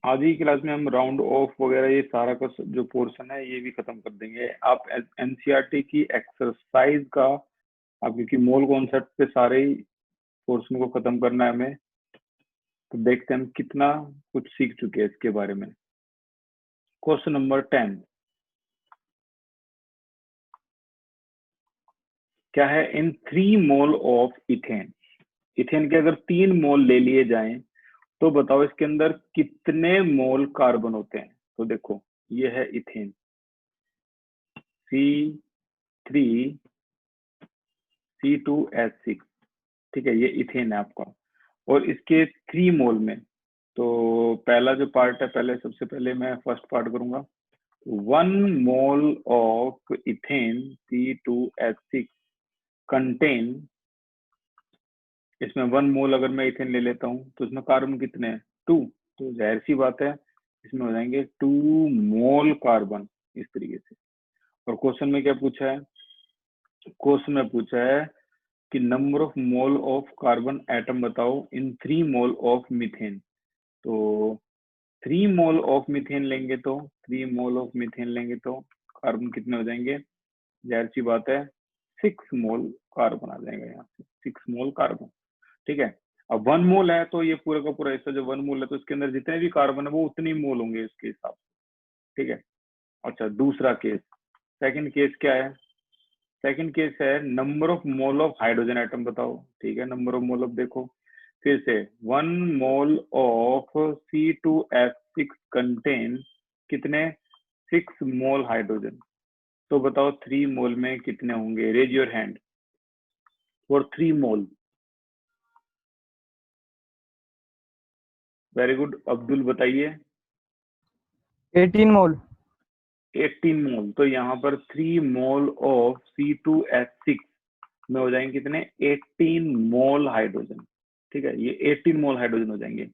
आज ही क्लास में हम राउंड ऑफ वगैरह ये सारा का जो पोर्शन है ये भी खत्म कर देंगे। आप एनसीईआरटी की एक्सरसाइज का, आप क्योंकि मोल कॉन्सेप्ट पे सारे ही पोर्शन को खत्म करना है हमें, तो देखते हैं हम कितना कुछ सीख चुके हैं इसके बारे में। क्वेश्चन नंबर 10 क्या है? इन 3 मोल ऑफ इथेन, इथेन के अगर 3 मोल ले लिए जाएं तो बताओ इसके अंदर कितने मोल कार्बन होते हैं। तो देखो ये है इथेन C3 C2H6, ठीक है, ये इथेन है आपका। और इसके 3 मोल में, तो पहला जो पार्ट है, पहले सबसे पहले मैं फर्स्ट पार्ट करूंगा। 1 mole of ethane C2H6 contain, इसमें 1 मोल अगर मैं इथेन ले लेता हूँ तो इसमें कार्बन कितने हैं? 2। तो जाहिर सी बात है इसमें हो जाएंगे 2 मोल कार्बन, इस तरीके से। और क्वेश्चन में क्या पूछा है? क्वेश्चन में पूछा है कि number of mole of carbon atom बताओ इन 3 मोल ऑफ मीथेन। तो 3 मोल ऑफ मीथेन लेंगे तो 3 मोल ऑफ मीथेन लेंगे तो कार्बन कितने हो जाएंगे? जाहिर सी बात है 6 मोल कार्बन आ जाएगा यहाँ से, 6 मोल कार्बन, ठीक है। अब 1 मोल है तो ये पूरा का पूरा हिस्सा जो 1 मोल है तो इसके अंदर जितने भी कार्बन है वो उतने ही मोल होंगे इसके हिसाब से, ठीक है। अच्छा, दूसरा केस, सेकंड केस क्या है? सेकंड केस है number of mole of hydrogen atom बताओ, ठीक है। नंबर ऑफ मोल ऑफ देखो फिर से 1 मोल ऑफ C2H6 कंटेन कितने? 6 मोल हाइड्रोजन। तो बताओ 3 मोल में कितने होंगे? Raise your hand for 3 mole. Very good, Abdul बताइए। 18 मोल। 18 मोल। तो यहाँ पर 3 मोल ऑफ C2H6 में हो जाएंगे कितने? 18 मोल हाइड्रोजन, ठीक है। ये 18 मोल हाइड्रोजन हो जाएंगे।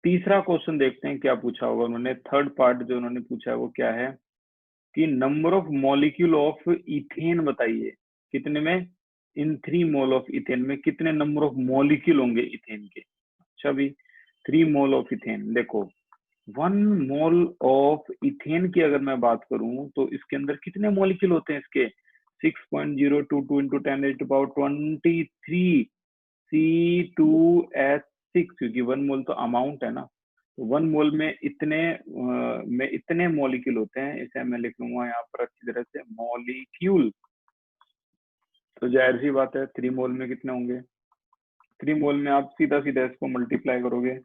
तीसरा क्वेश्चन देखते हैं क्या पूछा होगा उन्होंने। थर्ड पार्ट जो उन्होंने पूछा है वो क्या है कि number of molecule of ethane बताइए कितने में? इन 3 मोल ऑफ इथेन में कितने नंबर ऑफ मॉलिक्यूल होंगे इथेन के? अच्छा भी 3 मोल ऑफ इथेन देखो, 1 मोल ऑफ इथेन की अगर मैं बात करूं तो इसके अंदर कितने मॉलिक्यूल होते हैं इसके? 6.022 इंटू 10⁻23 C2H6, क्योंकि 1 मोल तो अमाउंट है ना, तो 1 मोल में इतने मॉलिक्यूल होते हैं। इसे मैं लिख लूंगा यहाँ पर अच्छी तरह से, मॉलिक्यूल। तो जाहिर सी बात है 3 मोल में कितने होंगे? 3 मोल में आप सीधा सीधा इसको मल्टीप्लाई करोगे,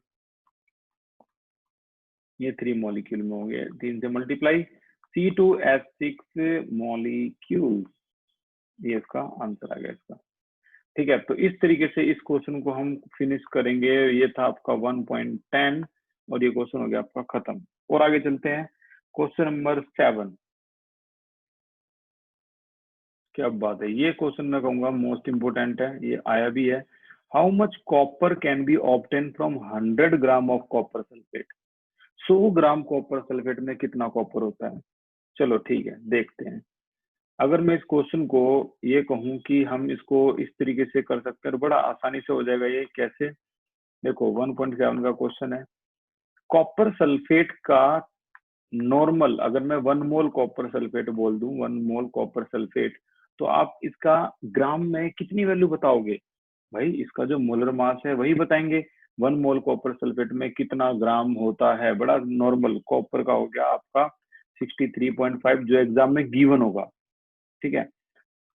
ये 3 मॉलिक्यूल में होंगे, 3 से मल्टीप्लाई C2H6 मॉलिक्यूल, ये इसका आंसर आ गया इसका, ठीक है। तो इस तरीके से इस क्वेश्चन को हम फिनिश करेंगे। ये था आपका 1.10 और ये क्वेश्चन हो गया आपका खत्म। और आगे चलते हैं क्वेश्चन नंबर 7। क्या बात है, ये क्वेश्चन मैं कहूंगा मोस्ट इंपोर्टेंट है, ये आया भी है। How much copper can be obtain from 100 gram of copper sulphate? 100 gram copper sulphate में कितना कॉपर होता है? चलो ठीक है, देखते हैं। अगर मैं इस क्वेश्चन को ये कहूं कि हम इसको इस तरीके से कर सकते हैं और बड़ा आसानी से हो जाएगा। ये कैसे? देखो 1.7 का क्वेश्चन है। कॉपर सल्फेट का नॉर्मल, अगर मैं 1 मोल कॉपर सल्फेट बोल दूं, 1 मोल कॉपर सल्फेट, तो आप इसका ग्राम में कितनी वैल्यू बताओगे? भाई इसका जो मोलर मास है वही बताएंगे। 1 मोल कॉपर सल्फेट में कितना ग्राम होता है? बड़ा नॉर्मल कॉपर का हो गया आपका 63.5 जो एग्जाम में गिवन होगा, ठीक है।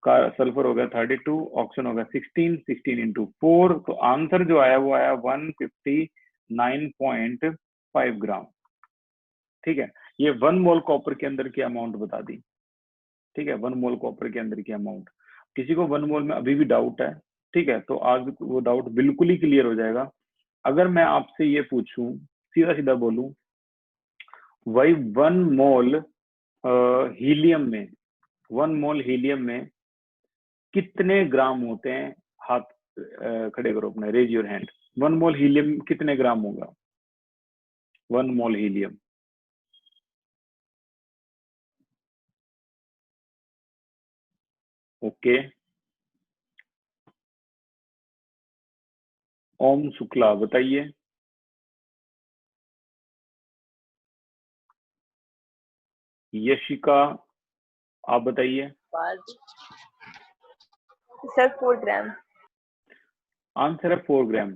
का सल्फर हो गया 32, ऑक्सीजन हो गया 16, 16 इंटू 4, तो आंसर जो आया वो आया 159.5 ग्राम, ठीक है। ये 1 मोल कॉपर के अंदर की अमाउंट बता दी, ठीक है। 1 मोल कॉपर के अंदर की अमाउंट। किसी को 1 मोल में अभी भी डाउट है, ठीक है, तो आज वो डाउट बिल्कुल ही क्लियर हो जाएगा। अगर मैं आपसे ये पूछूं, सीधा सीधा बोलूं, वही 1 मोल हीलियम में, 1 मोल हीलियम में कितने ग्राम होते हैं? हाथ खड़े करो अपने, raise your hand. 1 mole helium कितने ग्राम होगा? 1 mole helium. Okay, Om Shukla बताइए। यशिका आप बताइए। सर 4 ग्राम। आंसर है 4 ग्राम।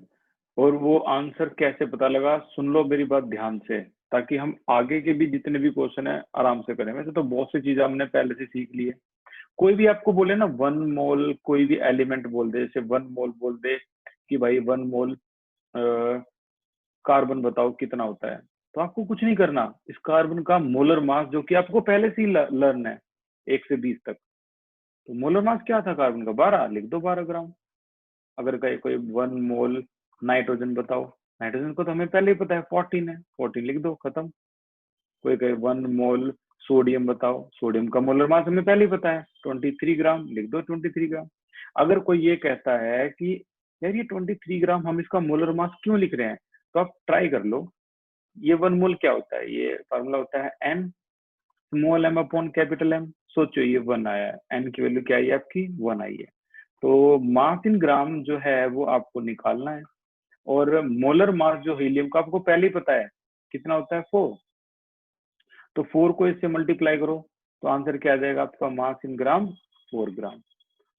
और वो आंसर कैसे पता लगा, सुन लो मेरी बात ध्यान से, ताकि हम आगे के भी जितने भी क्वेश्चन है आराम से करें। वैसे तो बहुत सी चीजें हमने पहले से सीख ली है। कोई भी आपको बोले ना 1 मोल, कोई भी एलिमेंट बोल दे, जैसे 1 मोल बोल दे कि भाई 1 मोल कार्बन बताओ कितना होता है, तो आपको कुछ नहीं करना, इस कार्बन का मोलर मास जो कि आपको पहले से ही लर्न है 1 से 20 तक, तो मोलर मास क्या था कार्बन का, 12, लिख दो 12 ग्राम। अगर कहे कोई 1 मोल नाइट्रोजन बताओ, नाइट्रोजन को तो हमें पहले ही पता है 14 है, 14 लिख दो, खत्म। कोई कहे 1 मोल सोडियम बताओ, सोडियम का मोलर मास हमें पहले ही पता है 23 ग्राम, लिख दो 23 ग्राम। अगर कोई ये कहता है कि यार ये 23 ग्राम हम इसका मोलर मास क्यों लिख रहे हैं, तो आप ट्राई कर लो, ये 1 मोल क्या होता है, ये फार्मूला होता है n small m upon capital M। सोचो ये 1 आया है, n की वैल्यू क्या आई है आपकी, 1 आई है। तो मास इन ग्राम जो है वो आपको निकालना है, और मोलर मास जो हीलियम का आपको पहले ही पता है कितना होता है 4, तो 4 को इससे मल्टीप्लाई करो तो आंसर क्या आ जाएगा आपका, मास इन ग्राम 4 ग्राम।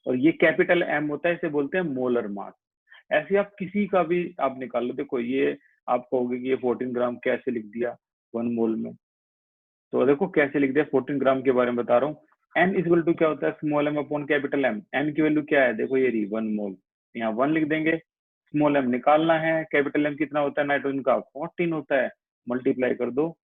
और ये कैपिटल M होता है, इसे बोलते हैं मोलर मास। ऐसे आप किसी का भी आप निकाल लो, देखो ये आप कहोगे कि ये 14 ग्राम कैसे लिख दिया 1 मोल में, तो देखो कैसे लिख दिया, 14 ग्राम के बारे में बता रहा हूँ। n इक्वल टू क्या होता है, small m upon capital M। n की वैल्यू क्या है, देखो ये रही 1 मोल, यहाँ 1 लिख देंगे, स्मॉल m निकालना है, कैपिटल M कितना होता है नाइट्रोजन का, 14 होता है, मल्टीप्लाई कर दो,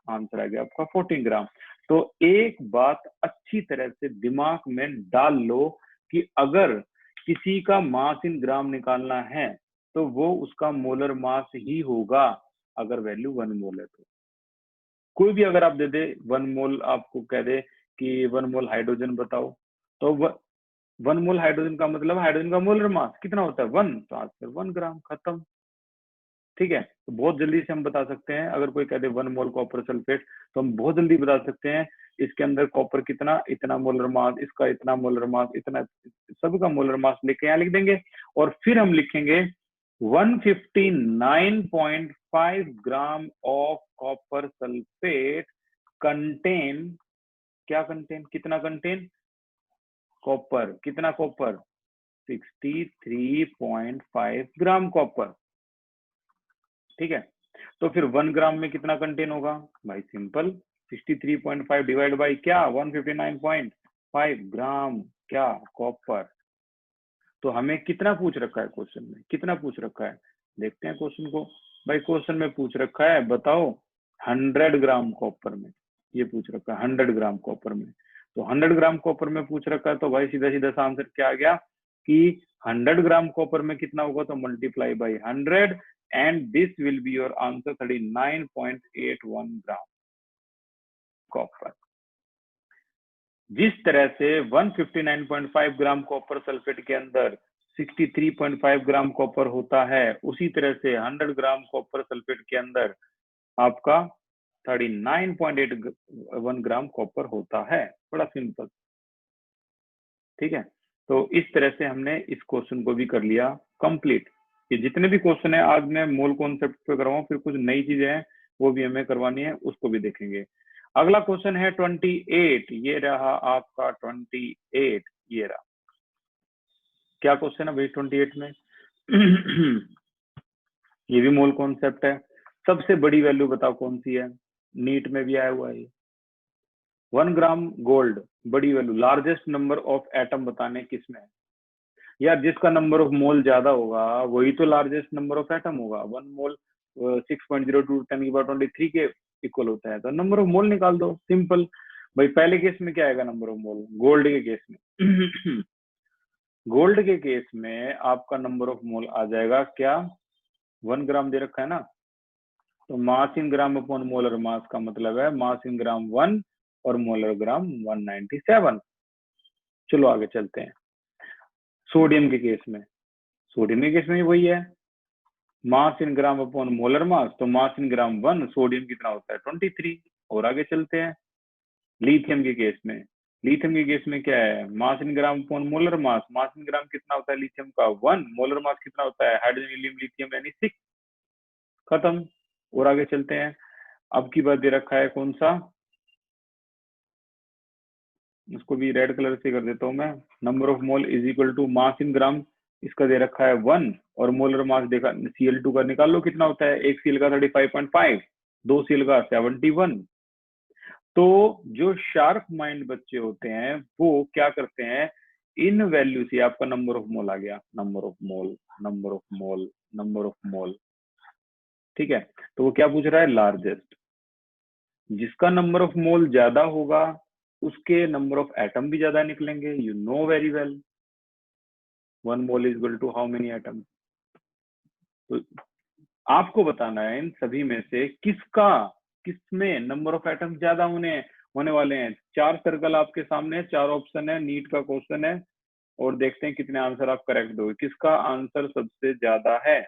आंसर आ गया आपका 14 ग्राम। तो एक बात अच्छी तरह से दिमाग में डाल लो कि अगर किसी का मास इन ग्राम निकालना है तो वो उसका मोलर मास ही होगा, अगर वैल्यू 1 मोल है तो। कोई भी अगर आप दे दे 1 मोल, आपको कह दे कि 1 मोल हाइड्रोजन बताओ, तो 1 मोल हाइड्रोजन का मतलब हाइड्रोजन का मोलर मास कितना होता है 1, तो आंसर 1 ग्राम, खत्म। ठीक है, तो बहुत जल्दी से हम बता सकते हैं, अगर कोई कहते 1 मोल कॉपर सल्फेट, तो हम बहुत जल्दी बता सकते हैं इसके अंदर कॉपर कितना, इतना मोलर मास, इसका इतना मोलर मास, इतना, सबका मोलर मास लेके यहाँ लिख देंगे, और फिर हम लिखेंगे 159.5 gram of copper sulphate contain, क्या कंटेन, कितना कंटेन, कॉपर, कितना कॉपर, 63.5 ग्राम कॉपर। ठीक है, तो फिर 1 ग्राम में कितना कंटेन होगा भाई, सिंपल, 63.5 डिवाइड बाई क्या, 159.5 ग्राम क्या, कॉपर। तो हमें कितना पूछ रखा है क्वेश्चन में, कितना पूछ रखा है, देखते हैं क्वेश्चन को। भाई क्वेश्चन में पूछ रखा है, बताओ 100 ग्राम कॉपर में, ये पूछ रखा है 100 ग्राम कॉपर में, तो 100 ग्राम कॉपर में पूछ रखा है, तो भाई सीधा सीधा सा आंसर क्या आ गया कि 100 ग्राम कॉपर में कितना होगा, तो multiply by 100, and this will be your answer, 39.81 gram copper. जिस तरह से 159.5 ग्राम कॉपर सल्फेट के अंदर 63.5 ग्राम कॉपर होता है, उसी तरह से 100 ग्राम कॉपर सल्फेट के अंदर आपका 39.81 ग्राम कॉपर होता है। बड़ा सिंपल, ठीक है। तो इस तरह से हमने इस क्वेश्चन को भी कर लिया कंप्लीट। ये जितने भी क्वेश्चन है आज मैं मोल कॉन्सेप्ट पे करवाऊं, फिर कुछ नई चीजें हैं वो भी हमें करवानी है, उसको भी देखेंगे। अगला क्वेश्चन है 28, ये रहा आपका 28, ये रहा, क्या क्वेश्चन है भाई 28 में ये भी मोल कॉन्सेप्ट है। सबसे बड़ी वैल्यू बताओ कौन सी है, नीट में भी आया हुआ है 1 ग्राम गोल्ड, बड़ी value, largest number of atom बताने किसमें है यार, जिसका नंबर ऑफ मोल ज्यादा होगा वही तो लार्जेस्ट नंबर ऑफ एटम होगा। 1 मोल 6.02 10 की पावर 23 के इक्वल होता है, तो नंबर ऑफ मोल निकाल दो, सिंपल। भाई पहले केस में क्या आएगा नंबर ऑफ मोल, गोल्ड के केस में गोल्ड के केस में आपका नंबर ऑफ मोल आ जाएगा क्या, 1 ग्राम दे रखा है ना, तो मास इन ग्राम अपॉन मोलर मास का मतलब है मास इन ग्राम 1 और मोलर ग्राम 197। चलो आगे चलते हैं। सोडियम के केस में, सोडियम के केस में वही है, मास इन ग्राम अपॉन मोलर मास, तो मास इन ग्राम 1, सोडियम कितना होता है 23। और आगे चलते हैं लिथियम के केस में, लिथियम के केस में क्या है, मास in gram upon molar mass, mass in gram कितना होता है लिथियम का 1, मोलर मास कितना होता है हाइड्रोजन हीलियम लिथियम यानी 6, खत्म। और आगे चलते हैं, अब की बात दे रखा है कौन सा, इसको भी रेड कलर से कर देता हूं मैं। Number of mole is equal to mass in gram, इसका दे रखा है 1, और मोलर मास देखा Cl2 का निकाल लो कितना होता है। एक सील का 35.5, दो सील का 71। तो जो शार्प माइंड बच्चे होते हैं वो क्या करते हैं, इन वैल्यू से आपका नंबर ऑफ मोल आ गया, number of mole, number of mole, number of मोल, ठीक है। तो वो क्या पूछ रहा है, लार्जेस्ट। जिसका नंबर ऑफ मोल ज्यादा होगा उसके नंबर ऑफ एटम भी ज्यादा निकलेंगे, you know very well. 1 mole is equal to how many atom. तो आपको बताना है इन सभी में से किसमें नंबर ऑफ एटम ज्यादा होने वाले हैं। 4 सर्कल आपके सामने है, 4 ऑप्शन है, नीट का क्वेश्चन है, और देखते हैं कितने आंसर आप करेक्ट दोगे। किसका आंसर सबसे ज्यादा है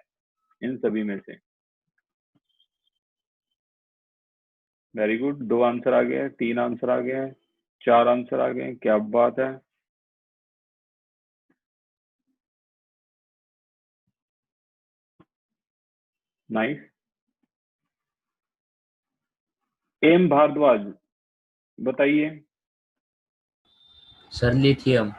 इन सभी में से। वेरी गुड, 2 आंसर आ गए, 3 आंसर आ गए, 4 आंसर आ गए, क्या बात है। नाइस। एम भारद्वाज बताइए। Sir lithium.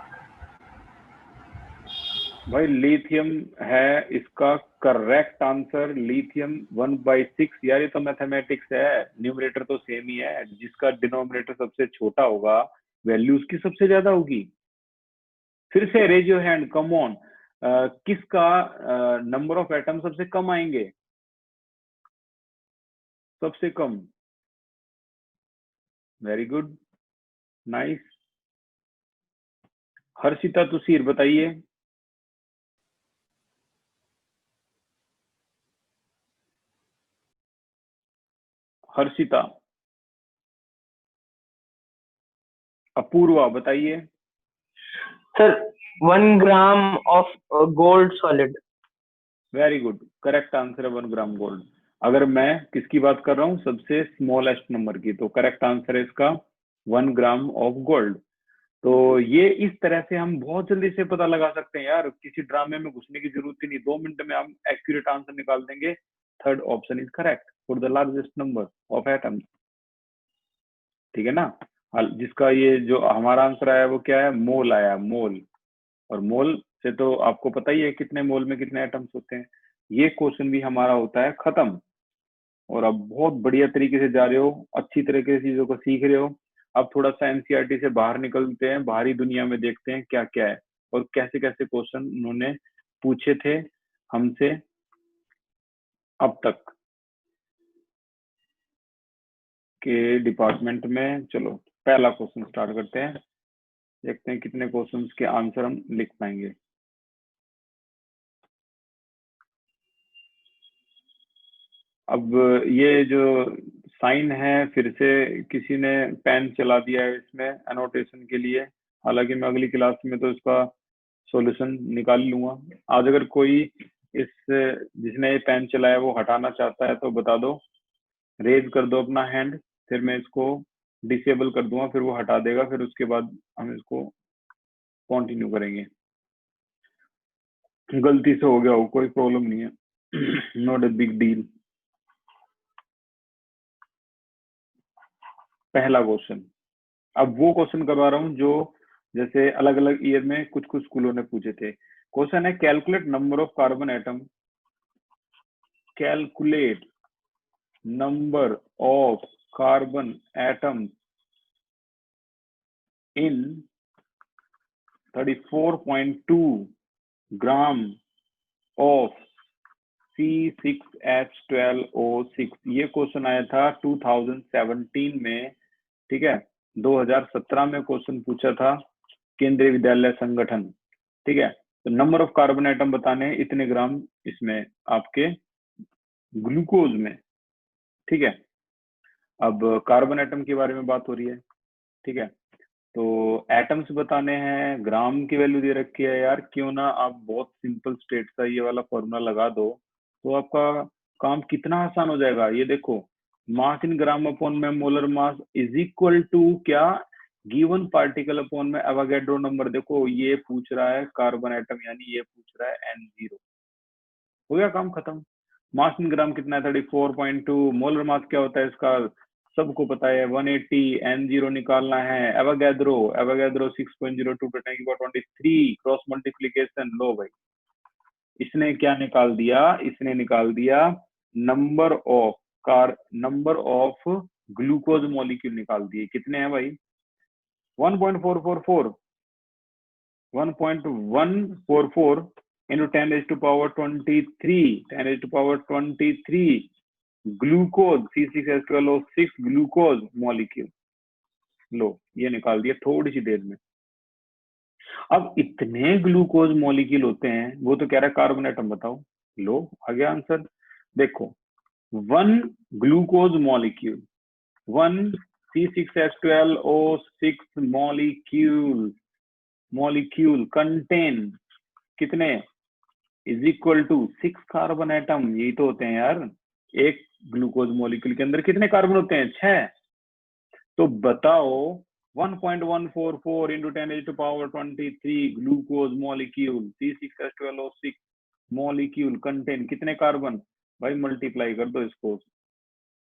भाई लिथियम है इसका करेक्ट आंसर। लिथियम 1/6। यार ये तो मैथमेटिक्स है, न्यूमरेटर तो सेम ही है। जिसका डिनोमिनेटर सबसे छोटा होगा वैल्यू उसकी सबसे ज्यादा होगी। फिर से raise your hand, come on. किसका नंबर ऑफ एटम सबसे कम आएंगे, सबसे कम। Very good, nice. Harshita Tusir बताइए। हर्षिता। अपूर्वा बताइए। Sir 1 gram of gold solid. Very good, correct answer है 1 ग्राम गोल्ड। अगर मैं किसकी बात कर रहा हूँ, सबसे स्मॉलेस्ट नंबर की, तो करेक्ट आंसर है इसका 1 ग्राम ऑफ गोल्ड। तो ये इस तरह से हम बहुत जल्दी से पता लगा सकते हैं यार, किसी ड्रामे में घुसने की जरूरत ही नहीं, 2 मिनट में हम एक्यूरेट आंसर निकाल देंगे। Third option is correct for the largest number of atoms, ठीक है ना। जिसका ये जो हमारा आंसर आया वो क्या है, मोल आया, मोल। और मोल से तो आपको पता ही है कितने मोल में कितने एटम्स होते हैं। ये क्वेश्चन भी हमारा होता है खत्म। और अब बहुत बढ़िया तरीके से जा रहे हो, अच्छी तरीके से चीजों को सीख रहे हो। अब थोड़ा सा एनसीईआरटी से बाहर निकलते हैं, बाहरी दुनिया में देखते हैं क्या क्या है और कैसे कैसे क्वेश्चन उन्होंने पूछे थे हमसे अब तक के डिपार्टमेंट में। चलो पहला क्वेश्चन स्टार्ट करते हैं, देखते हैं कितने क्वेश्चंस के आंसर हम लिख पाएंगे। अब ये जो साइन है, फिर से किसी ने पेन चला दिया है इसमें एनोटेशन के लिए। हालांकि मैं अगली क्लास में तो इसका सॉल्यूशन निकाल लूंगा। आज अगर कोई इस जिसने ये पेन चलाया वो हटाना चाहता है तो बता दो, रेज कर दो अपना हैंड, फिर मैं इसको डिसेबल कर दूंगा, फिर वो हटा देगा, फिर उसके बाद हम इसको कंटिन्यू करेंगे। गलती से हो गया हो, कोई प्रॉब्लम नहीं है, नॉट अ बिग डील। पहला क्वेश्चन, अब वो क्वेश्चन करवा रहा हूँ जो जैसे अलग अलग ईयर में कुछ कुछ स्कूलों ने पूछे थे। क्वेश्चन है calculate number of carbon atom, calculate number of carbon atom in 34.2 gram of C6H12O6। ये क्वेश्चन आया था 2017 में, ठीक है। 2017 में क्वेश्चन पूछा था केंद्रीय विद्यालय संगठन, ठीक है। तो नंबर ऑफ कार्बन एटम बताने हैं, इतने ग्राम इसमें आपके ग्लूकोज में, ठीक है। अब कार्बन एटम के बारे में बात हो रही है, ठीक है। तो एटम्स बताने हैं, ग्राम की वैल्यू दे रखी है यार, क्यों ना आप बहुत सिंपल स्ट्रेट सा ये वाला फॉर्मूला लगा दो तो आपका काम कितना आसान हो जाएगा। ये देखो, मास इन ग्राम अपॉन में molar mass is equal to क्या, गिवन पार्टिकल अपॉन में एवोगैड्रो नंबर। देखो ये पूछ रहा है कार्बन एटम, यानी ये पूछ रहा है N0। हो गया काम खत्म। मास इन ग्राम कितना है, 34.2। मोलर मास क्या होता है इसका, सबको पता है 180, N0 निकालना है। Avogadro 6.02 × 10⁻23 cross multiplication. लो भाई, इसने क्या निकाल दिया, इसने निकाल दिया नंबर ऑफ ग्लूकोज मॉलिक्यूल निकाल दिए। कितने हैं भाई? 1.144 into 10⁻23 glucose C6H12O6 glucose molecule. लो, ये निकाल दिया थोड़ी सी देर में। अब इतने ग्लूकोज मॉलिक्यूल होते हैं, वो तो कह रहा है कार्बन एटम बताओ। लो, आ गया आंसर। देखो, 1 glucose molecule, 1 C6H12O6 molecule contain कितने? Is equal to 6 carbon atom. यही तो होते हैं यार। एक ग्लूकोज मॉलिक्यूल के अंदर कितने कार्बन होते हैं? 6। तो बताओ 1.144 into 10⁻23 glucose molecule C6H12O6 molecule contain कितने कार्बन? भाई मल्टीप्लाई कर दो इसको,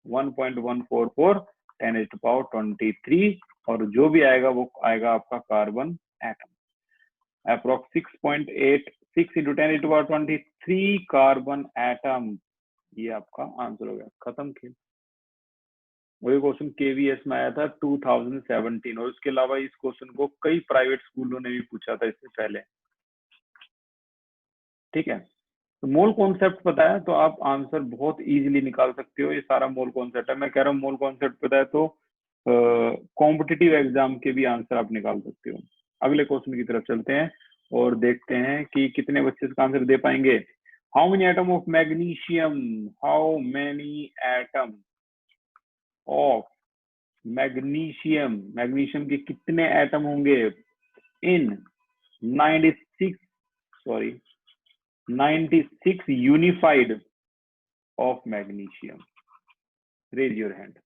1.144 10⁻23, और जो भी आएगा वो आएगा आपका carbon atom. Approx 6.86 into 10⁻23 carbon atom. ये आपका आंसर हो गया। खत्म खेल। वही क्वेश्चन KVS में आया था 2017, और उसके अलावा इस क्वेश्चन को कई प्राइवेट स्कूलों ने भी पूछा था इससे पहले। ठीक है, तो मोल कॉन्सेप्ट पता है तो आप आंसर बहुत इजीली निकाल सकते हो। ये सारा मोल कॉन्सेप्ट है। मैं कह रहा हूँ मोल कॉन्सेप्ट पता है तो कॉम्पिटिटिव एग्जाम के भी आंसर आप निकाल सकते हो। अगले क्वेश्चन की तरफ चलते हैं और देखते हैं कि कितने बच्चे इसका आंसर दे पाएंगे। How many atom of magnesium, how many atom of magnesium, magnesium के कितने एटम होंगे in 96 unified of magnesium? Raise your hand.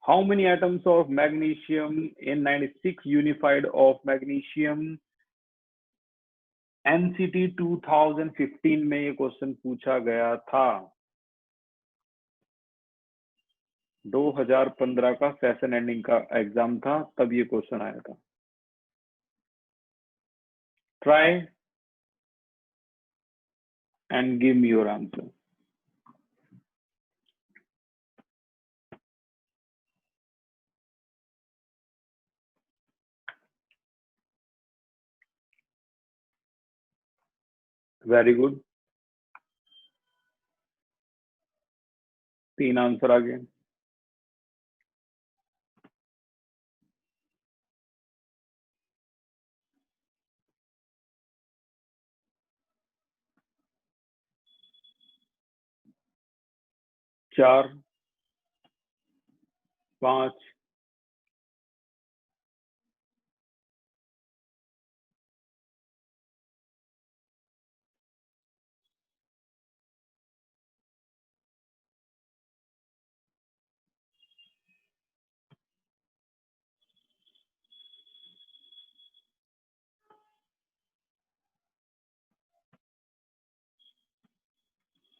How many atoms of magnesium in 96 unified of magnesium? NCT 2015 में ये क्वेश्चन पूछा गया था। 2015 का सेशन एंडिंग का एग्जाम था, तब ये क्वेश्चन आया था। Try and give me your answer. Very good, 3 answer आ गए। चार, 5,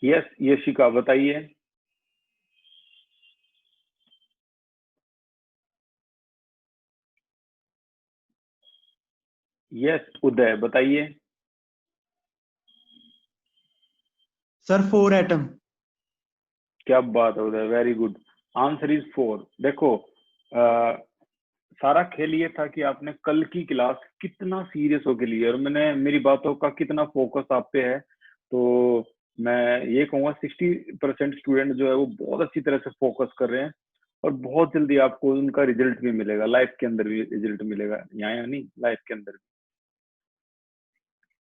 यस यशिका बताइए। यस उदय बताइए। Sir 4 atom. क्या बात है Uday, very good. Answer is 4। देखो सारा खेल ये था कि आपने कल की क्लास कितना सीरियस होके ली और मैंने मेरी बातों का कितना फोकस आप पे है। तो मैं ये कहूँगा 60% स्टूडेंट जो है वो बहुत अच्छी तरह से फोकस कर रहे हैं और बहुत जल्दी आपको उनका रिजल्ट भी मिलेगा, लाइफ के अंदर भी रिजल्ट मिलेगा, यहाँ नहीं लाइफ के अंदर भी।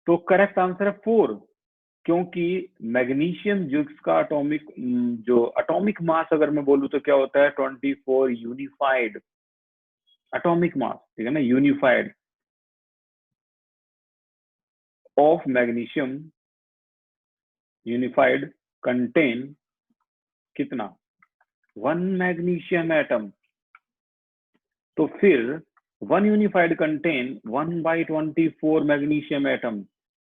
तो करेक्ट आंसर है 4, क्योंकि मैग्नीशियम जो इसका अटोमिक मास अगर मैं बोलूँ तो क्या होता है 24 यूनिफाइड एटॉमिक मास, ठीक है ना, unified of magnesium unified contain कितना 1 मैग्नीशियम एटम। तो फिर 1 यूनिफाइड कंटेन 1/24 मैग्नीशियम एटम।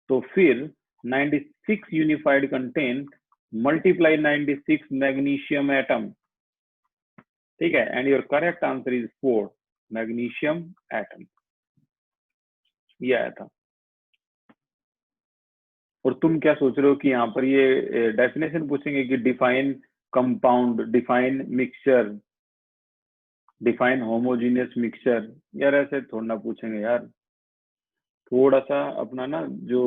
तो फिर 96 unified contain multiply 96 magnesium atom. ठीक है, and your correct answer is 4 magnesium atom. ये आया था। और तुम क्या सोच रहे हो कि यहाँ पर ये डेफिनेशन पूछेंगे कि define compound, define mixture, define homogeneous mixture? यार ऐसे थोड़ा ना पूछेंगे यार। थोड़ा सा अपना ना जो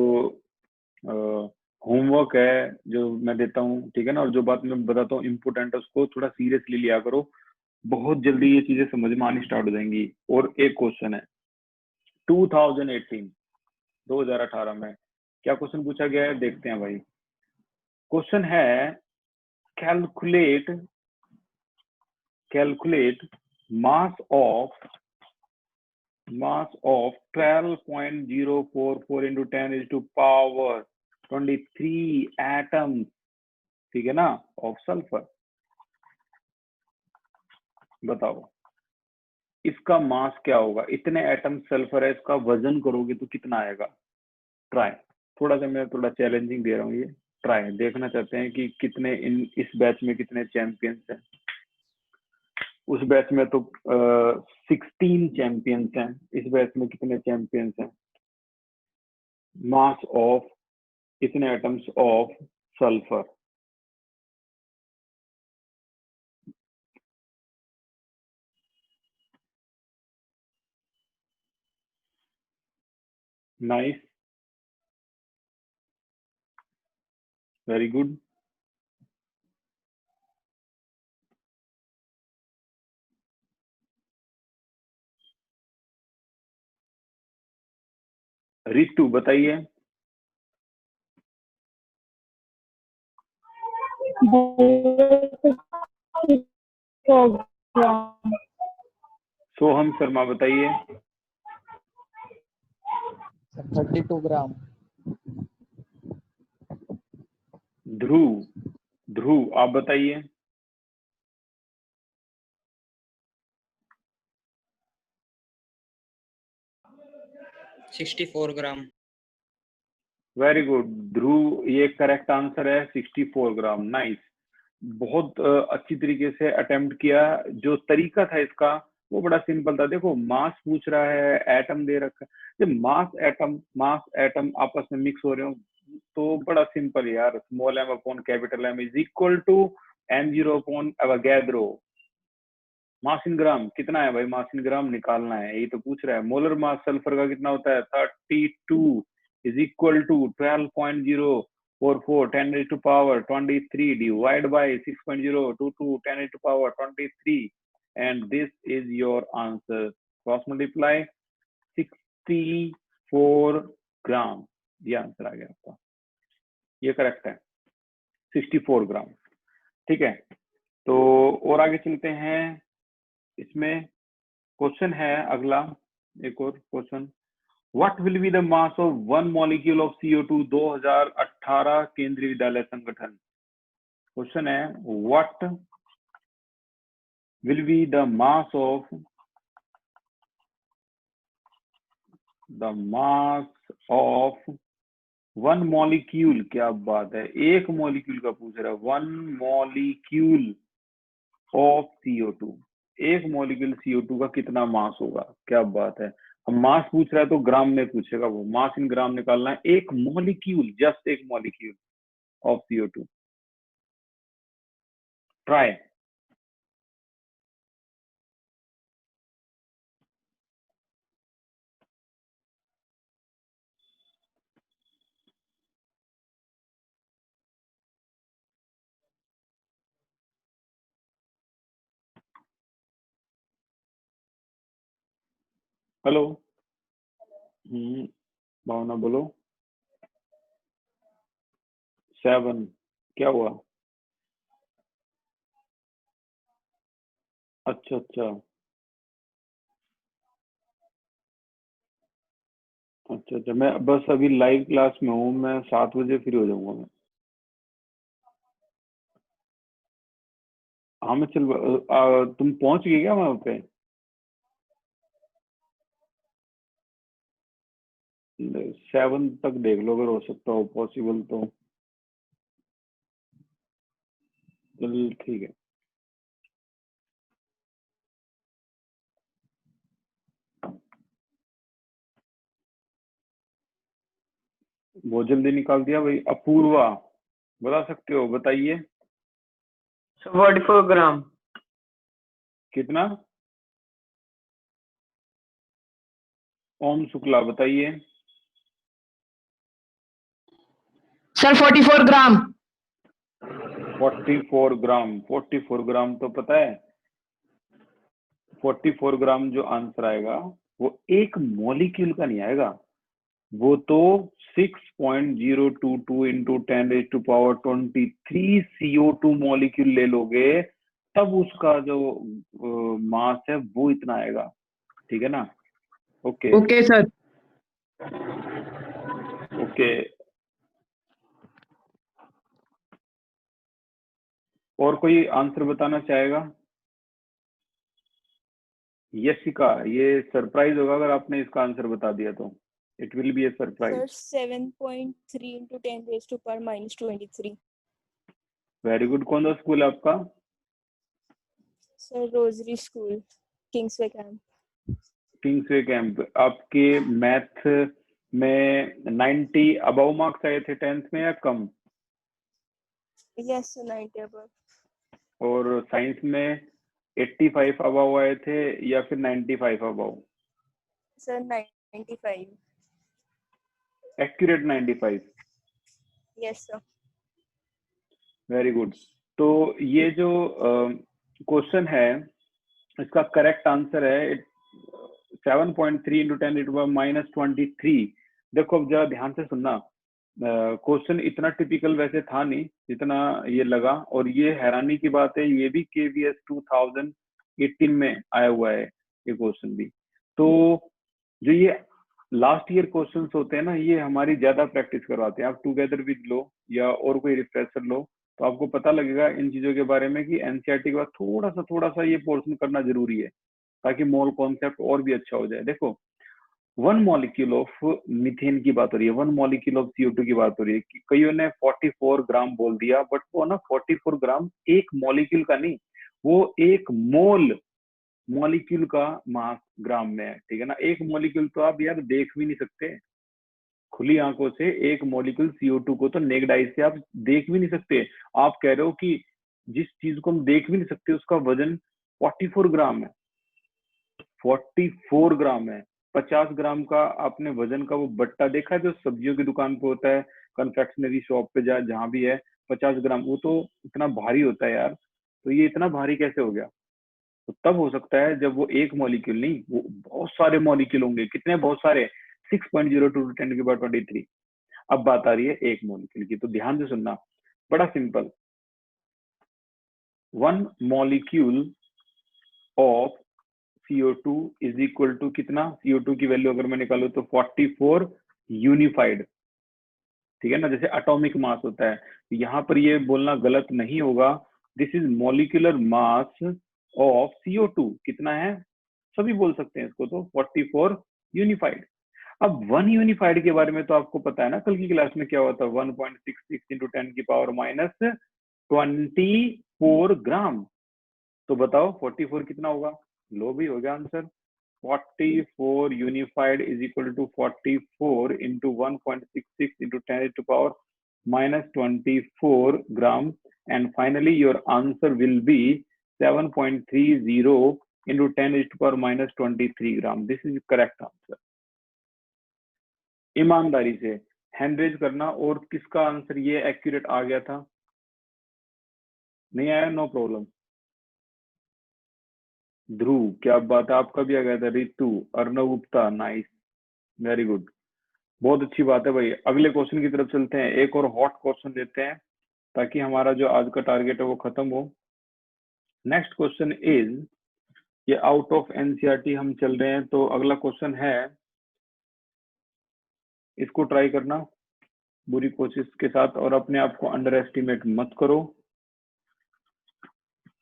होमवर्क है जो मैं देता हूँ, ठीक है ना, और जो बात मैं बताता हूँ इम्पोर्टेंट है, उसको थोड़ा सीरियसली लिया करो। बहुत जल्दी ये चीजें समझ में आनी स्टार्ट हो जाएंगी। और एक क्वेश्चन है 2018 2018 में क्या क्वेश्चन पूछा गया है, देखते हैं भाई। क्वेश्चन है calculate mass of 12.044 into 10 is to power 23 atoms, ठीक है ना, ऑफ सल्फर। बताओ इसका मास क्या होगा, इतने एटम सल्फर है, इसका वजन करोगे तो कितना आएगा। ट्राई, थोड़ा सा मैं थोड़ा चैलेंजिंग दे रहा हूँ ये। ट्राई देखना चाहते हैं कि कितने इस बैच में कितने चैंपियंस हैं। उस बैच में तो 16 चैंपियंस हैं, इस बैच में कितने चैंपियंस हैं। मास ऑफ इतने atoms of sulphur. Nice, very good. Ritu बताइए। सोहम शर्मा बताइए। 32 ग्राम। ध्रुव आप बताइए। 64 ग्राम। वेरी गुड ध्रुव, ये करेक्ट आंसर है 64 ग्राम। नाइस, बहुत अच्छी तरीके से अटेम्प्ट किया। जो तरीका था इसका वो बड़ा सिंपल था। देखो मास पूछ रहा है, एटम दे रखा है, जब मास एटम आपस में मिक्स हो रहे हो तो बड़ा सिंपल यार, small M upon capital M is equal to m0 upon Avogadro. Mass in gram कितना है भाई, मास इन ग्राम निकालना है, यही तो पूछ रहा है। मोलर मास सल्फर का कितना होता है 32 is equal to 12.044 10 raised to power 23 divided by 6.022 10 raised to power 23 and this is your answer. Cross multiply 64 ग्राम, ये आंसर आ गया आपका, ये करेक्ट है 64 ग्राम। ठीक है, तो और आगे चलते हैं। इसमें क्वेश्चन है अगला, एक और question. What will be the mass of one molecule of CO2 2018 केंद्रीय विद्यालय संगठन। क्वेश्चन है what will be the mass of one molecule, क्या बात है, एक मॉलिक्यूल का पूछ रहा है, वन मॉलिक्यूल ऑफ CO2, एक मॉलिक्यूल CO2 का कितना मास होगा, क्या बात है। हम मास पूछ रहा है तो ग्राम में पूछेगा, वो मास इन ग्राम निकालना है। एक मॉलिक्यूल, जस्ट एक molecule of CO2। Try. Hello, Bhavna बोलो। 7, क्या हुआ। अच्छा अच्छा अच्छा अच्छा, मैं बस अभी लाइव क्लास में हूँ, मैं 7 बजे फ्री हो जाऊंगा मैं। हाँ मैं चल तुम पहुंच गए क्या वहां पे। 7 तक देख लो अगर हो सकता हो पॉसिबल तो। चल ठीक है। बहुत जल्दी निकाल दिया भाई। अपूर्वा बता सकते हो, बताइए 44 ग्राम। कितना? ओम शुक्ला बताइए। सर 44 ग्राम। 44 ग्राम। 44 ग्राम तो पता है, 44 ग्राम जो आंसर आएगा वो एक मॉलिक्यूल का नहीं आएगा, वो तो 6.022 इंटू 10⁻23 CO2 मॉलिक्यूल ले लोगे, तब उसका जो मास है वो इतना आएगा। ठीक है ना? Okay okay sir. ओके। और कोई आंसर बताना चाहेगा? यशिका, ये सरप्राइज होगा अगर आपने इसका आंसर बता दिया तो, it will be A surprise. Sir, 7.3 into 10 raised to power minus 23. Very good. कौन सा स्कूल है आपका? Sir, Rosary School, Kingsway Camp. Kingsway camp. आपके मैथ में 90 अबव मार्क्स आए थे 10th में या कम? Yes, sir, 90 above. और साइंस में 85 अबव आए थे या फिर 95 above? Sir, 95. Accurate 95? Yes, sir. Very good. तो ये जो क्वेश्चन है इसका करेक्ट आंसर है 7.3 इंटू 10⁻⁻23। देखो अब जरा ध्यान से सुनना, क्वेश्चन इतना टिपिकल वैसे था नहीं जितना ये लगा, और ये हैरानी की बात है, ये भी KVS 2018 में आया हुआ है ये क्वेश्चन भी। तो जो ये लास्ट ईयर क्वेश्चंस होते हैं ना, ये हमारी ज्यादा प्रैक्टिस करवाते हैं। आप टुगेदर विद लो या और कोई रिफ्रेशर लो तो आपको पता लगेगा इन चीजों के बारे में कि एनसीईआरटी के बाद थोड़ा सा ये पोर्शन करना जरूरी है, ताकि मोल कॉन्सेप्ट और भी अच्छा हो जाए। देखो 1 मॉलिक्यूल ऑफ मीथेन की बात हो रही है, 1 मॉलिक्यूल ऑफ CO2 की बात हो रही है। कईयों ने 44 ग्राम बोल दिया, बट वो ना 44 ग्राम एक मॉलिक्यूल का नहीं, वो एक मोल मॉलिक्यूल का मास ग्राम में है। ठीक है ना? एक मॉलिक्यूल तो आप यार देख भी नहीं सकते खुली आंखों से, एक मॉलिक्यूल CO2 को तो नेक्ड आई से आप देख भी नहीं सकते। आप कह रहे हो कि जिस चीज को हम देख भी नहीं सकते उसका वजन 44 ग्राम है। 44 ग्राम है। 50 ग्राम का आपने वजन का वो बट्टा देखा है जो सब्जियों की दुकान पे होता है, कन्फेक्शनरी शॉप पे जहां भी है, 50 ग्राम, वो तो इतना भारी होता है यार। तो ये इतना भारी कैसे हो गया? तो तब हो सकता है जब वो एक मॉलिक्यूल नहीं, वो बहुत सारे मॉलिक्यूल होंगे। कितने? बहुत सारे, 6.02 10⁻23। अब बात आ रही है एक मॉलिक्यूल की, तो ध्यान से सुनना, बड़ा simple. 1 molecule of CO2 is equal to कितना? CO2 की वैल्यू अगर मैं निकालू तो 44 यूनिफाइड। ठीक है ना? जैसे एटॉमिक मास होता है, यहाँ पर ये बोलना गलत नहीं होगा, this is molecular mass of CO2। कितना है? सभी बोल सकते हैं इसको, तो 44 यूनिफाइड। अब 1 यूनिफाइड के बारे में तो आपको पता है ना, कल की क्लास में क्या हुआ था, 1.66 इंटू 10⁻⁻24 ग्राम। तो बताओ 44 कितना होगा? लो भी हो गया answer. 44 unified is equal to 44 into 1.66 into 10⁻⁻24 gram, and finally your answer will be 7.30 into 10⁻⁻23 gram. This is correct answer. ईमानदारी से हैंड रेज करना, और किसका आंसर ये एक्यूरेट आ गया था? नहीं आया? No problem. ध्रुव, क्या बात है, आपका भी आ गया था। Ritu, Arnav Gupta, nice, very good, बहुत अच्छी बात है भाई। अगले क्वेश्चन की तरफ चलते हैं, एक और हॉट क्वेश्चन लेते हैं ताकि हमारा जो आज का टारगेट है वो खत्म हो। नेक्स्ट क्वेश्चन इज, ये आउट ऑफ एनसीईआरटी हम चल रहे हैं, तो अगला क्वेश्चन है, इसको ट्राई करना बुरी कोशिश के साथ, और अपने आप को अंडर एस्टिमेट मत करो।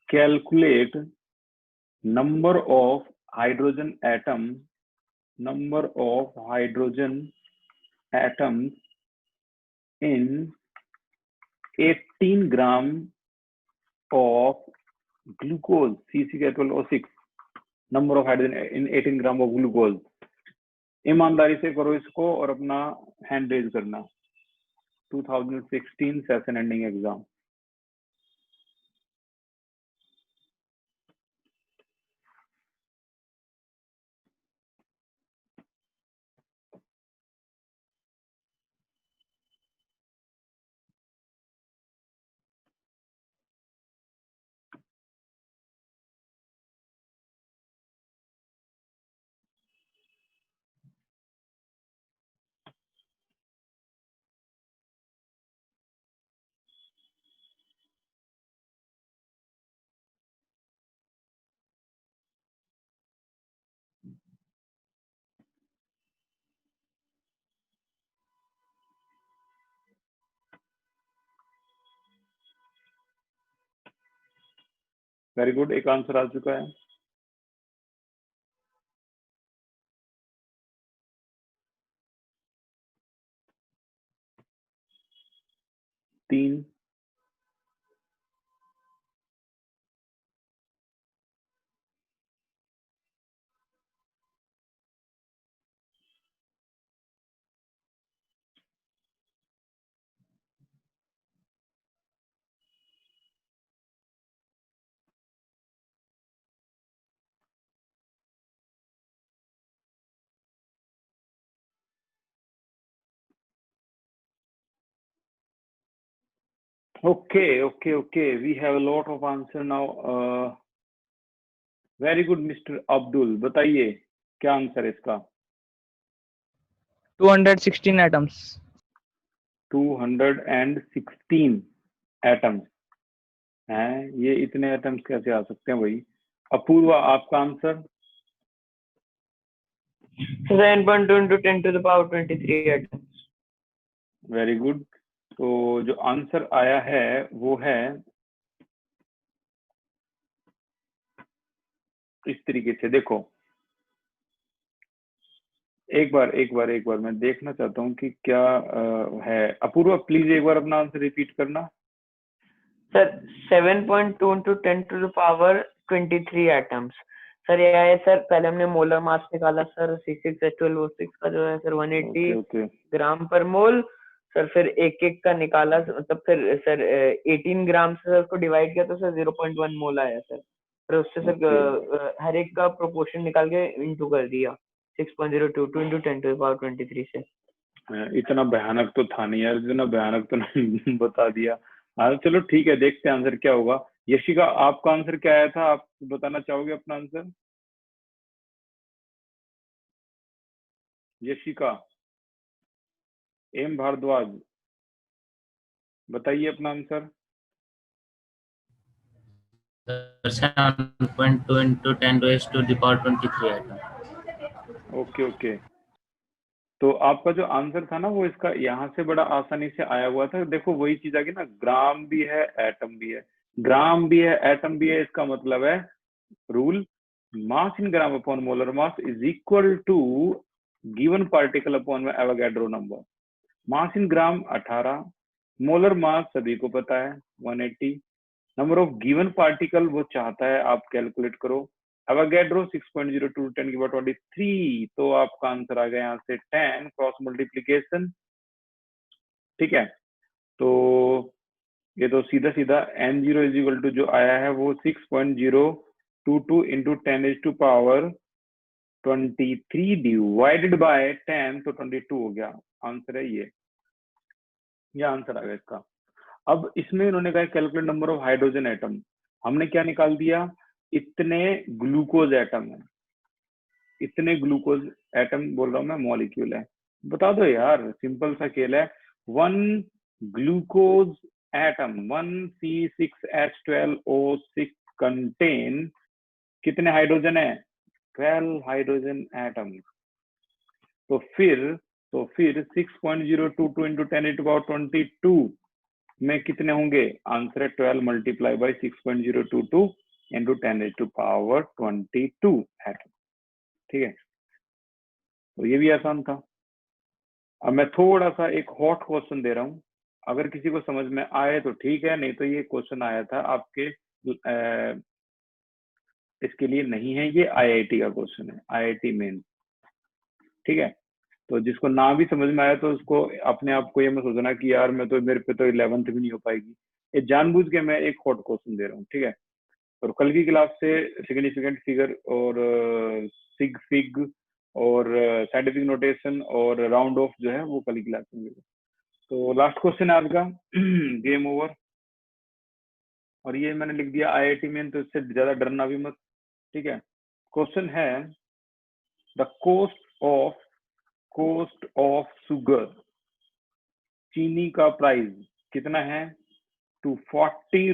Calculate number of hydrogen atom, number of hydrogen atoms in 18 gram of glucose, C6H12O6, number of hydrogen in 18 gram of glucose। ईमानदारी से करो इसको और अपना हैंड रेज करना। 2016 session ending exam. Very good, एक आंसर आ चुका है। तीन, okay, we have a lot of answer now. Very good, Mr. Abdul, बताइए क्या आंसर है इसका? 216 atoms. 216 एटम्स हैं, ये इतने एटम्स कैसे आ सकते हैं भाई? अपूर्वा, आपका answer? 7.2 into 10 to the power 23 atoms. Very good. तो जो आंसर आया है वो है इस तरीके से, देखो एक बार मैं देखना चाहता हूँ कि क्या है। अपूर्वा प्लीज एक बार अपना आंसर रिपीट करना। Sir 7.2 into 10 to the power 23 atoms. Sir ये है सर, पहले हमने मोलर मास निकाला सर, C6H12O6 का जो है सर 180 ओके ग्राम पर मोल। सर फिर एक एक का निकाला, मतलब फिर सर 18 ग्राम से सर उसको डिवाइड किया तो सर 0.1 मोल आया सर। फिर उससे सर हर एक का प्रोपोर्शन निकाल के इंटू कर दिया 6.022 into 10 to the power 23 से। इतना भयानक तो था नहीं यार, इतना भयानक तो नहीं बता दिया। हाँ चलो ठीक है, देखते हैं आंसर क्या होगा। यशिका, आपका आंसर क्या आया था? आप बताना चाहोगे अपना आंसर? यशिका, एम भारद्वाज, बताइए अपना answer. 7.2 into 10 raised to the power 23 atom. Okay, तो आपका जो आंसर था ना वो इसका यहाँ से बड़ा आसानी से आया हुआ था। देखो वही चीज आ गई ना, ग्राम भी है एटम भी है, ग्राम भी है एटम भी है। इसका मतलब है rule mass in gram upon molar mass is equal to given particle upon Avogadro number. Mass in gram 18, molar mass सभी को पता है 180, नंबर ऑफ गिवन पार्टिकल वो चाहता है आप कैलकुलेट करो। एवोगैड्रो 6.02 10 की पावर 23, तो आपका आंसर आ गया यहाँ से 10 क्रॉस मल्टीप्लीकेशन। ठीक है, तो ये तो सीधा सीधा n0 इज इक्वल टू जो आया है वो 6.022 into 10 to power 23 divided by 10, तो 22 हो गया। आंसर है ये आंसर आ गया इसका। अब इसमें उन्होंने कहा calculate number of hydrogen atom. हमने क्या निकाल दिया? इतने ग्लूकोज एटम है, इतने ग्लूकोज एटम बोल रहा हूं मैं, मॉलिक्यूल है। बता दो यार, सिंपल सा खेल है। 1 ग्लूकोज एटम 1C6H12O6 कंटेन कितने हाइड्रोजन है? 12 हाइड्रोजन एटम। तो फिर 6.022 इंटू 10 टू पावर 22 में कितने होंगे? आंसर है 12 multiply by 6.022 into 10 to power 22 atom. ठीक है, तो ये भी आसान था। अब मैं थोड़ा सा एक हॉट क्वेश्चन दे रहा हूं, अगर किसी को समझ में आए तो ठीक है, नहीं तो ये क्वेश्चन आया था आपके इसके लिए नहीं है, ये आईआईटी का क्वेश्चन है, आईआईटी मेन। ठीक है, तो जिसको ना भी समझ में आया तो उसको अपने आप को ये मत सोचना कि यार मैं तो, मेरे पे तो 11th भी नहीं हो पाएगी। ये जानबूझ के मैं एक हॉट क्वेश्चन दे रहा हूँ, ठीक है। और कल की क्लास से सिग्निफिकेंट फिगर और सिग फिग और साइंटिफिक नोटेशन और राउंड ऑफ जो है वो कल की क्लास में मिलेगा। तो लास्ट क्वेश्चन है आज का, गेम ओवर। और ये मैंने लिख दिया IIT में, तो इससे ज्यादा डरना भी मत, ठीक है। क्वेश्चन है द कोस्ट ऑफ शुगर, चीनी का प्राइस कितना है? 240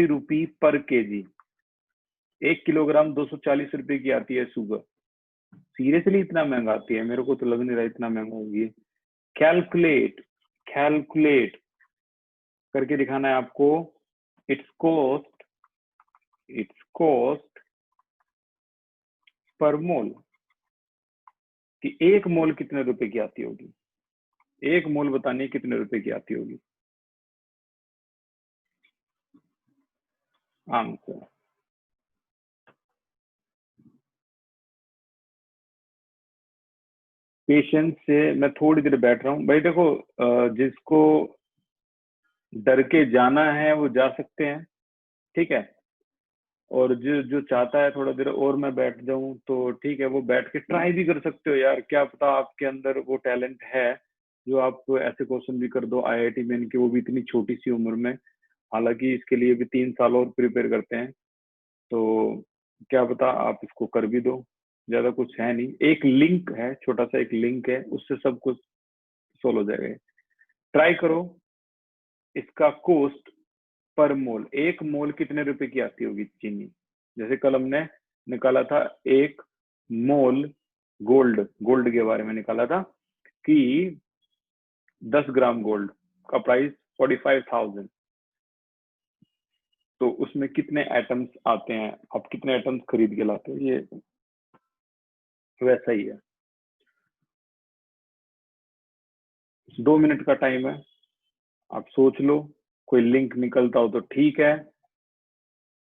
रुपी पर केजी। 1 किलोग्राम 240 रुपए की आती है शुगर। सीरियसली इतना महंगा आती है? मेरे को तो लग नहीं रहा इतना महंगा होगी। कैलकुलेट करके दिखाना है आपको। इट्स कॉस्ट पर मोल, कि 1 मोल कितने रुपए की आती होगी। 1 मोल बतानी है कितने रुपए की आती होगी। आंसर पेशेंस से मैं थोड़ी देर बैठ रहा हूँ भाई। देखो जिसको डर के जाना है वो जा सकते हैं, ठीक है। और जो चाहता है थोड़ा देर और मैं बैठ जाऊं तो ठीक है, वो बैठ के ट्राई भी कर सकते हो यार। क्या पता आपके अंदर वो टैलेंट है जो आप ऐसे क्वेश्चन भी कर दो IIT में इनके, वो भी इतनी छोटी सी उम्र में। हालांकि इसके लिए भी 3 साल और प्रिपेयर करते हैं, तो क्या पता आप इसको कर भी दो। ज्यादा कुछ है नहीं, एक लिंक है, छोटा सा एक लिंक है, उससे सब कुछ सोल्व हो जाएगा। ट्राई करो। इसका कॉस्ट पर मोल, 1 मोल कितने रुपए की आती होगी चीनी। जैसे कल हमने निकाला था 1 मोल गोल्ड के बारे में निकाला था कि 10 ग्राम गोल्ड का प्राइस 45,000। तो उसमें कितने एटम्स आते हैं, आप कितने एटम्स खरीद के लाते हो, ये वैसा ही है। 2 मिनट का टाइम है, आप सोच लो। कोई लिंक निकलता हो तो ठीक है,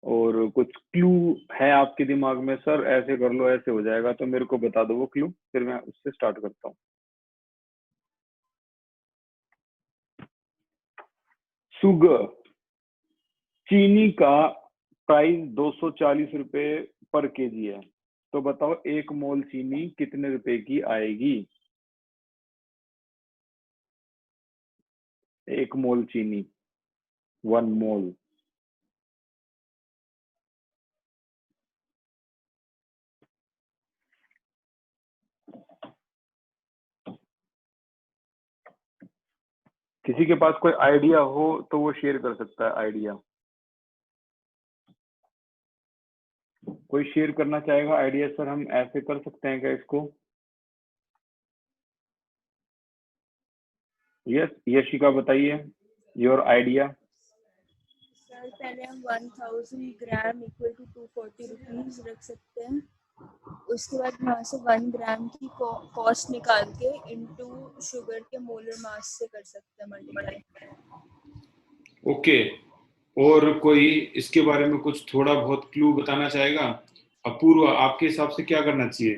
और कुछ क्लू है आपके दिमाग में, सर ऐसे कर लो ऐसे हो जाएगा, तो मेरे को बता दो वो क्लू, फिर मैं उससे स्टार्ट करता हूँ। शुगर, चीनी का प्राइस 240 रुपए पर केजी है, तो बताओ 1 मोल चीनी कितने रुपए की आएगी। 1 मोल चीनी, 1 मोल। किसी के पास कोई आइडिया हो तो वो शेयर कर सकता है आइडिया। कोई शेयर करना चाहेगा आइडिया, सर हम ऐसे कर सकते हैं क्या इसको। यस यशिका बताइए योर आइडिया। सर पहले हम 1000 ग्राम इक्वल टू 240 रुपीज रख सकते हैं। उसके बाद वहाँ से 1 ग्राम की कॉस्ट निकाल के इनटू शुगर के मोलर मास से कर सकते हैं मल्टीप्लाई। ओके, और कोई इसके बारे में कुछ थोड़ा बहुत क्लू बताना चाहेगा? अपूर्व, आपके हिसाब से क्या करना चाहिए?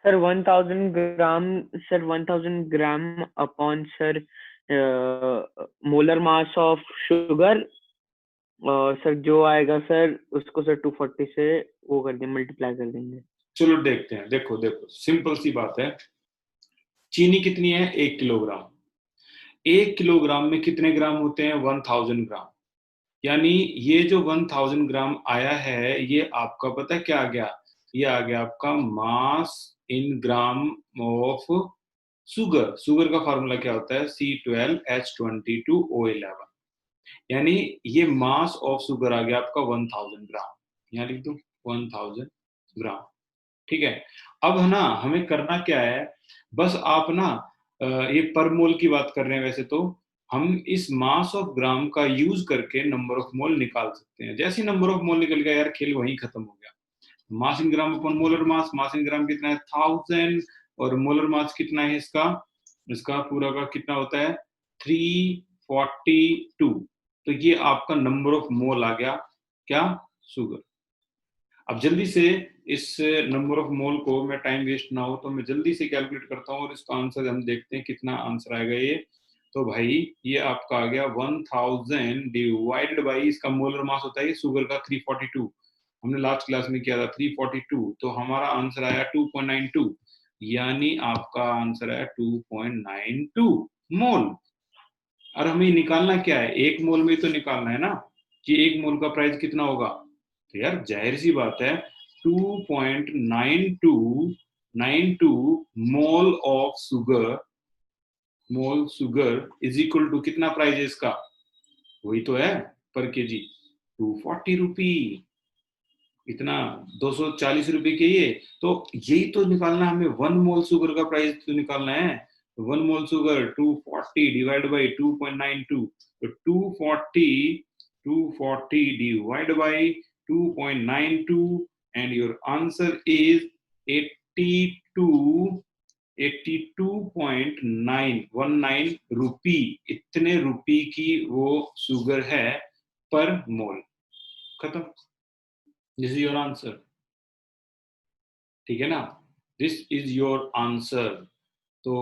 Sir 1000 gram upon sir molar mass of sugar, और सर जो आएगा सर उसको सर 240 से वो कर देंगे, मल्टीप्लाई कर देंगे। चलो देखते हैं। देखो सिंपल सी बात है। चीनी कितनी है? 1 किलोग्राम। 1 किलोग्राम में कितने ग्राम होते हैं? 1000 ग्राम। यानी ये जो 1000 ग्राम आया है, ये आपका पता है क्या आ गया? ये आ गया आपका मास in gram of sugar. Sugar का फार्मूला क्या होता है? C12H22O11। यानी ये मास ऑफ शुगर आ गया आपका 1000 ग्राम। यहाँ लिख दो 1000 ग्राम, ठीक है। अब है ना, हमें करना क्या है, बस आप ना ये पर मोल की बात कर रहे हैं, वैसे तो हम इस मास ऑफ ग्राम का यूज करके नंबर ऑफ मोल निकाल सकते हैं। जैसे नंबर ऑफ मोल निकल गया यार, खेल वहीं खत्म हो गया। मास in gram upon molar mass, mass in gram कितना है? 1000, और मोलर मास कितना है इसका पूरा का कितना होता है? 342। तो ये आपका नंबर ऑफ मोल आ गया क्या? शुगर। अब जल्दी से इस नंबर ऑफ मोल को, मैं टाइम वेस्ट ना हो तो मैं जल्दी से कैलकुलेट करता हूँ और इसका आंसर हम देखते हैं कितना आंसर आएगा ये। तो भाई ये आपका आ गया 1000 डिवाइडेड बाई, इसका मोलर मास होता है शुगर का 342, हमने लास्ट क्लास में किया था 342, तो हमारा आंसर आया 2.92, यानी आपका आंसर आया 2.92 मोल। और हमें निकालना क्या है, एक मोल में तो निकालना है ना कि एक मोल का प्राइस कितना होगा। तो यार जाहिर सी बात है 2.92 mole of sugar is equal to कितना प्राइस है इसका, वही तो है पर केजी 240 रुपी, इतना 240 रुपए के ये। तो यही तो निकालना हमें, 1 मोल शुगर का प्राइस तो निकालना है। 1 मोल शुगर 240 डिवाइड बाई 2.92, तो 240 divide by 2.92 and your answer is 82.919 रुपी। इतने रुपी की वो शुगर है पर मोल। खत्म, दिस इज योर आंसर, ठीक है ना, दिस इज योर आंसर। तो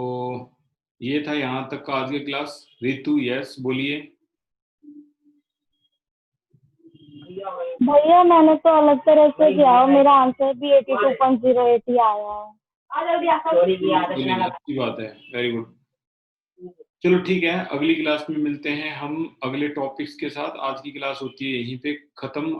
ये था यहां तक का आज की क्लास। रितु यस बोलिए। भैया मैंने तो अलग तरह से किया, मेरा आंसर भी 82.08 ही आया है। अच्छी बात है, वेरी गुड। चलो ठीक है, अगली क्लास में मिलते हैं हम अगले टॉपिक्स के साथ। आज की क्लास होती है यहीं पे खत्म।